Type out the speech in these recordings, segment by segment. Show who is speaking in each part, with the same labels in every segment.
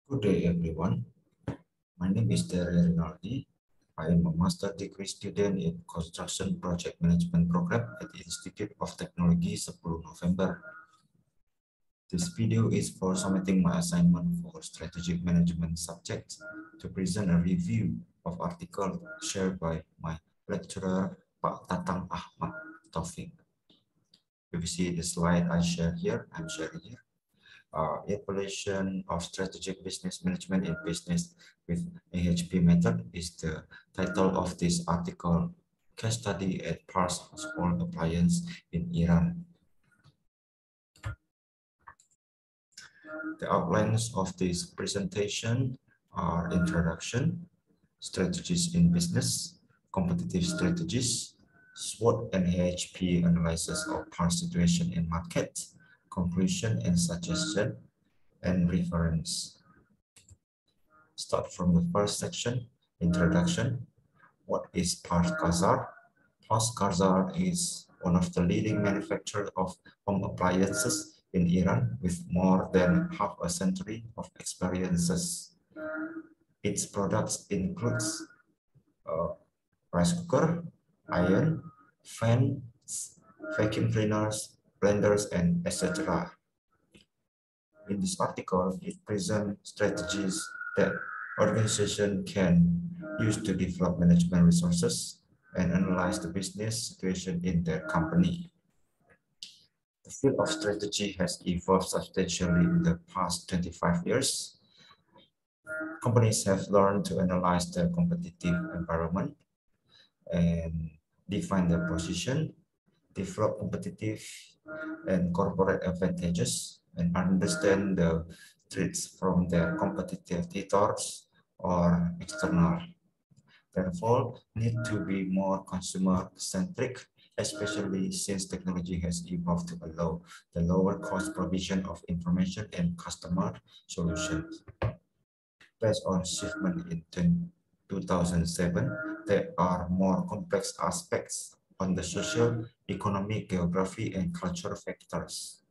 Speaker 1: Good day, everyone. My name is Dery Rinaldi. I am a master degree student in Construction Project Management Program at the Institute of Technology 10 November. This video is for submitting my assignment for strategic management subject to present a review of article shared by my lecturer, Pak Tatang Akhmad, Taufik. If you see the slide I'm sharing here, evaluation of strategic business management in business with AHP method is the title of this article, Case Study at PARS Household Appliance in Iran. The outlines of this presentation are introduction, strategies in business, competitive strategies, SWOT and AHP analysis of PARS situation in market, conclusion and suggestion, and reference. Start from the first section, introduction. What is PARS Kazar? PARS Kazar is one of the leading manufacturers of home appliances in Iran with more than half a century of experiences. Its products includes rice cooker, iron, fans, vacuum cleaners, blenders, and etc. In this article, it presents strategies that organization can use to develop management resources and analyze the business situation in their company. The field of strategy has evolved substantially in the past 25 years. Companies have learned to analyze the competitive environment and define their position, develop competitive and corporate advantages, and understand the threats from their competitors or external. Therefore, need to be more consumer-centric, especially since technology has evolved to allow the lower cost provision of information and customer solutions. Based on shipment in 2007, there are more complex aspects on the social, economic, geography, and cultural factors.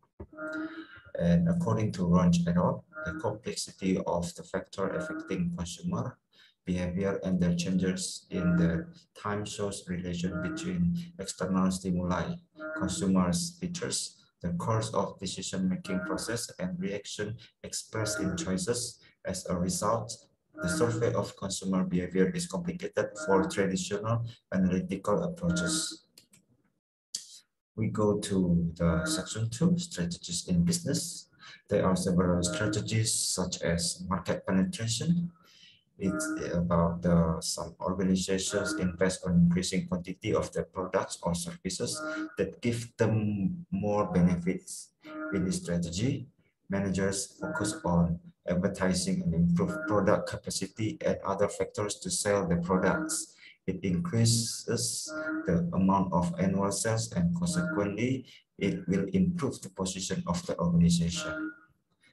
Speaker 1: And according to Ronch et al., the complexity of the factor affecting consumer behavior and their changes in the time shows relation between external stimuli, consumers' features, the course of decision-making process, and reaction expressed in choices. As a result, the survey of consumer behavior is complicated for traditional analytical approaches. We go to the section 2, strategies in business. There are several strategies such as market penetration. It's about some organizations invest on increasing quantity of their products or services that give them more benefits. In this strategy, managers focus on advertising and improve product capacity and other factors to sell the products. It increases the amount of annual sales and consequently, it will improve the position of the organization.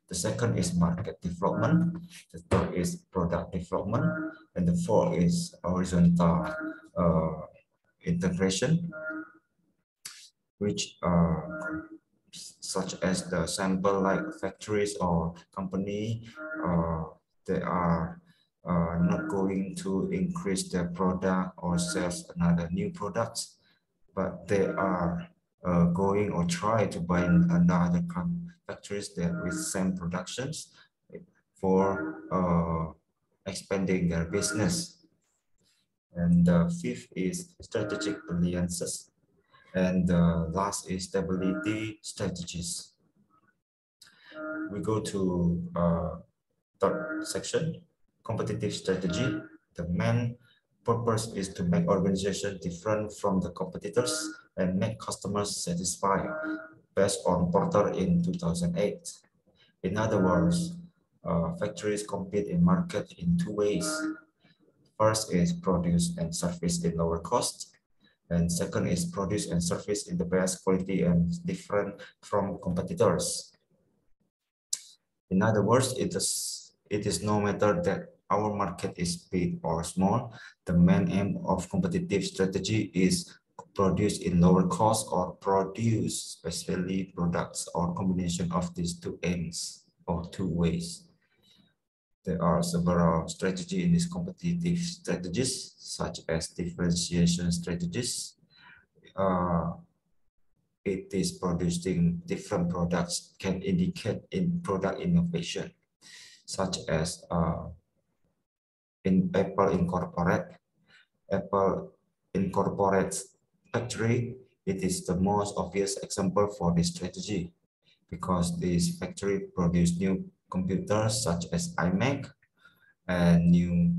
Speaker 1: The second is market development. The third is product development. And the fourth is horizontal integration, which such as the sample like factories or company, they are not going to increase their product or sales another new products, but they are going or try to buy another factories that with same productions for expanding their business. And the fifth is strategic alliances. And the last is stability strategies. We go to third section, competitive strategy. The main purpose is to make organizations different from the competitors and make customers satisfied, based on Porter in 2008. In other words, factories compete in market in two ways. First is produce and service in lower cost. And second is produce and service in the best quality and different from competitors. In other words, it is no matter that our market is big or small, the main aim of competitive strategy is produce in lower cost or produce specially products or combination of these two aims or two ways. There are several strategies in these competitive strategies, such as differentiation strategies. It is producing different products can indicate in product innovation, such as in Apple incorporates factory. It is the most obvious example for this strategy because this factory produce new computers such as iMac and new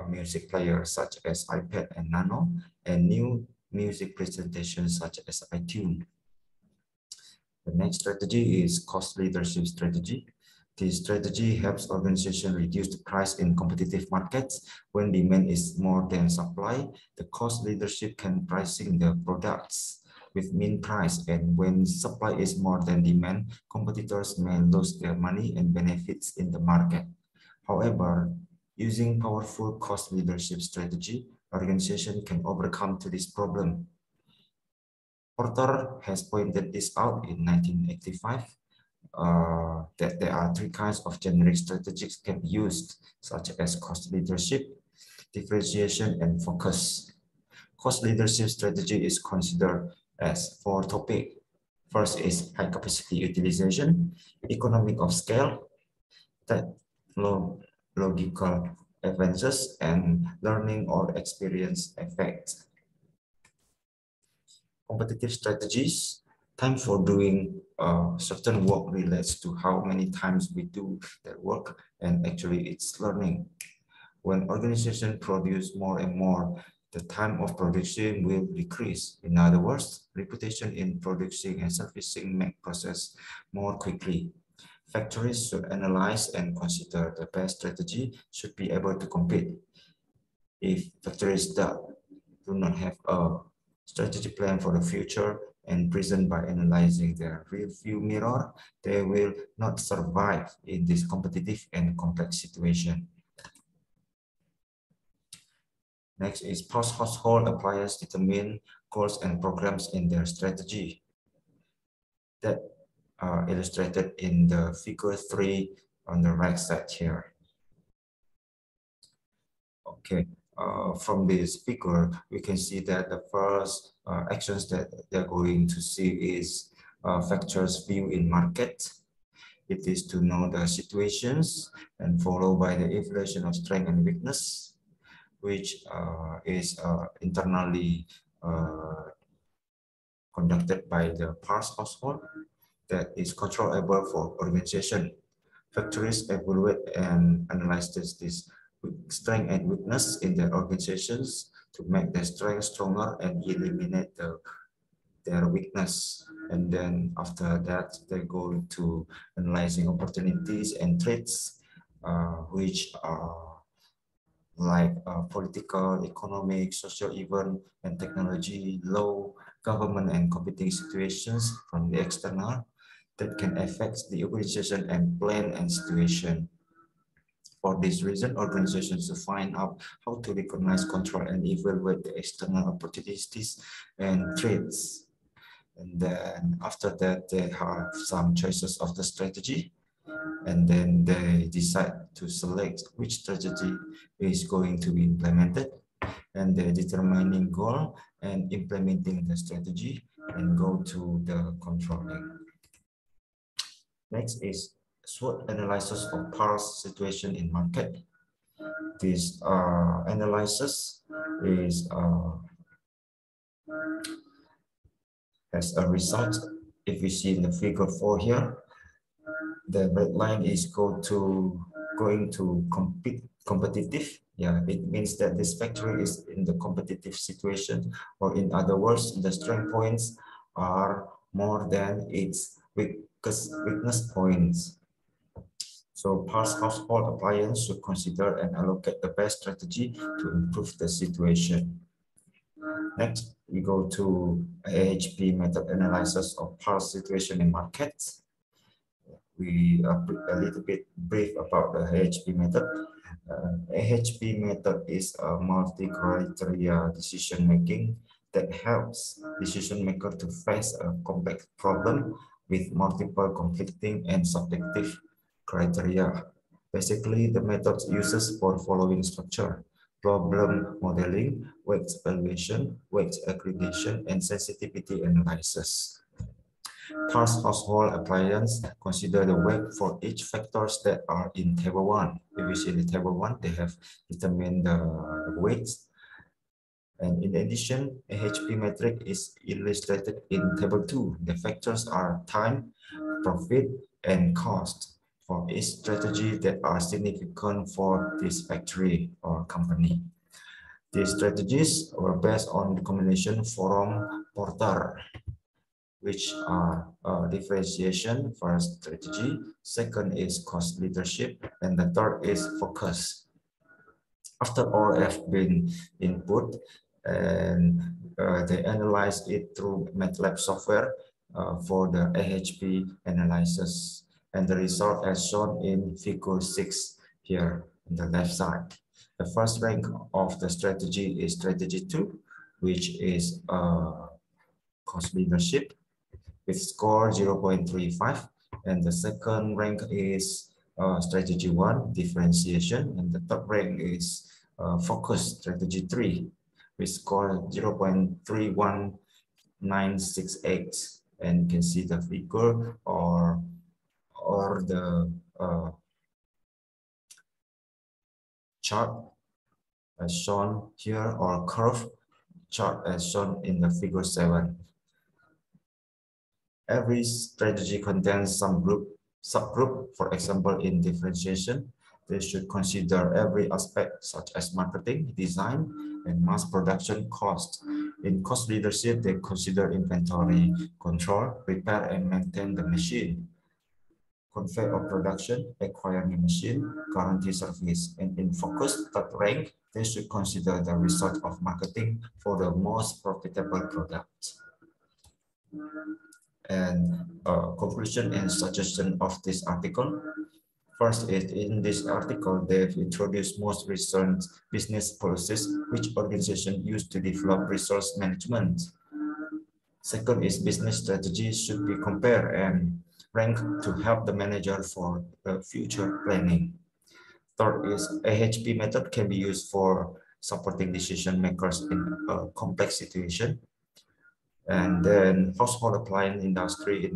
Speaker 1: music players such as iPad and Nano, and new music presentations such as iTunes. The next strategy is cost leadership strategy. This strategy helps organizations reduce the price in competitive markets. When demand is more than supply, the cost leadership can pricing the products with mean price, and when supply is more than demand, competitors may lose their money and benefits in the market. However, using powerful cost leadership strategy, organization can overcome to this problem. Porter has pointed this out in 1985, that there are three kinds of generic strategies can be used, such as cost leadership, differentiation, and focus. Cost leadership strategy is considered as four topics. First is high capacity utilization, economic of scale, technological advances, and learning or experience effects. Competitive strategies, time for doing certain work relates to how many times we do that work, and actually it's learning. When organizations produce more and more, the time of production will decrease. In other words, reputation in producing and servicing make process more quickly. Factories should analyze and consider the best strategy should be able to compete. If factories that do not have a strategic plan for the future and present by analyzing their rear view mirror, they will not survive in this competitive and complex situation. Next is post-household appliance determine goals and programs in their strategy. That are illustrated in the figure 3 on the right side here. Okay, from this figure, we can see that the first actions that they're going to see is factors view in market. It is to know the situations and followed by the evaluation of strength and weakness, which is internally conducted by the PARS household that is controllable for organization. Factories evaluate and analyze this strength and weakness in their organizations to make their strength stronger and eliminate their weakness. And then after that, they go to analyzing opportunities and threats, which are like political, economic, social event, and technology, law, government, and competing situations from the external that can affect the organization and plan and situation. For this reason, organizations should find out how to recognize, control, and evaluate the external opportunities and threats. And then after that, they have some choices of the strategy. And then they decide to select which strategy is going to be implemented, and they're determining goal and implementing the strategy and go to the controlling. Next is SWOT analysis of PARS situation in market. This analysis is as a result. If you see in the figure 4 here, the red line is going to competitive. Yeah, it means that this factory is in the competitive situation, or in other words, the strength points are more than its weakness points. So PARS household appliance should consider and allocate the best strategy to improve the situation. Next, we go to AHP method analysis of PARS situation in markets. We are a little bit brief about the AHP method. AHP method is a multi-criteria decision making that helps decision maker to face a complex problem with multiple conflicting and subjective criteria. Basically, the method uses for following structure: problem modeling, weight evaluation, weight aggregation, and sensitivity analysis. PARS household appliance consider the weight for each factors that are in table 1. If you see the table 1, they have determined the weights. And in addition, AHP metric is illustrated in table 2. The factors are time, profit, and cost for each strategy that are significant for this factory or company. These strategies were based on the combination from Porter, which are differentiation, first strategy, second is cost leadership, and the third is focus. After all have been input, and they analyze it through MATLAB software for the AHP analysis, and the result as shown in figure 6 here on the left side. The first rank of the strategy is strategy 2, which is cost leadership with score 0.35, and the second rank is strategy 1, differentiation, and the third rank is focus, strategy 3, with score 0.31968, and you can see the figure or the chart as shown here, or curve chart as shown in the figure 7. Every strategy contains some subgroup. For example, in differentiation, they should consider every aspect such as marketing, design, and mass production cost. In cost leadership, they consider inventory control, repair and maintain the machine, convey of production, acquire new machine, guarantee service. And in focus, third rank, they should consider the result of marketing for the most profitable product. And conclusion and suggestion of this article. First is, in this article, they've introduced most recent business policies which organizations use to develop resource management. Second is, business strategies should be compared and ranked to help the manager for future planning. Third is, AHP method can be used for supporting decision makers in a complex situation. And then household appliance industry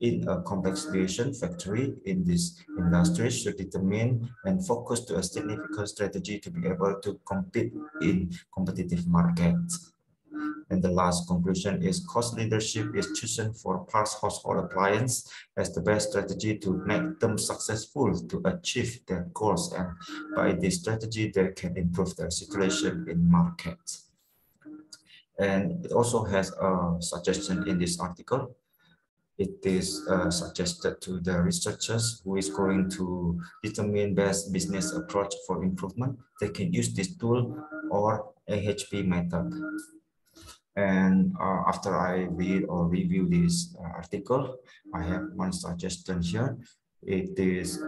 Speaker 1: in a complex situation factory in this industry should determine and focus to a significant strategy to be able to compete in competitive markets. And the last conclusion is, cost leadership is chosen for PARS household appliance as the best strategy to make them successful to achieve their goals, and by this strategy they can improve their situation in markets. And it also has a suggestion in this article. It is suggested to the researchers who is going to determine best business approach for improvement. They can use this tool or AHP method. And after I read or review this article, I have one suggestion here. It is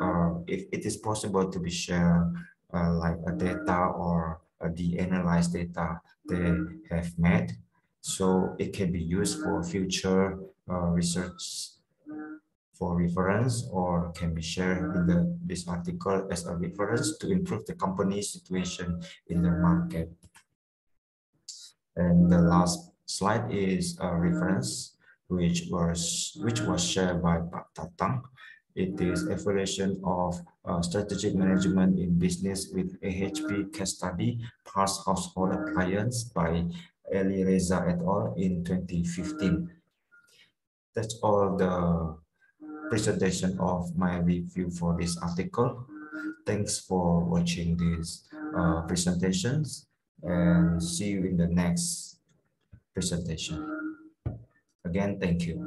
Speaker 1: if it is possible to be shared like a data or the analyzed data they have made, so it can be used for future research for reference, or can be shared in this article as a reference to improve the company's situation in the market. And the last slide is a reference which was shared by Tatang. It is evaluation of strategic management in business with AHP case study, PARS household appliance by Eli Reza et al. In 2015. That's all the presentation of my review for this article. Thanks for watching these presentations, and see you in the next presentation. Again, thank you.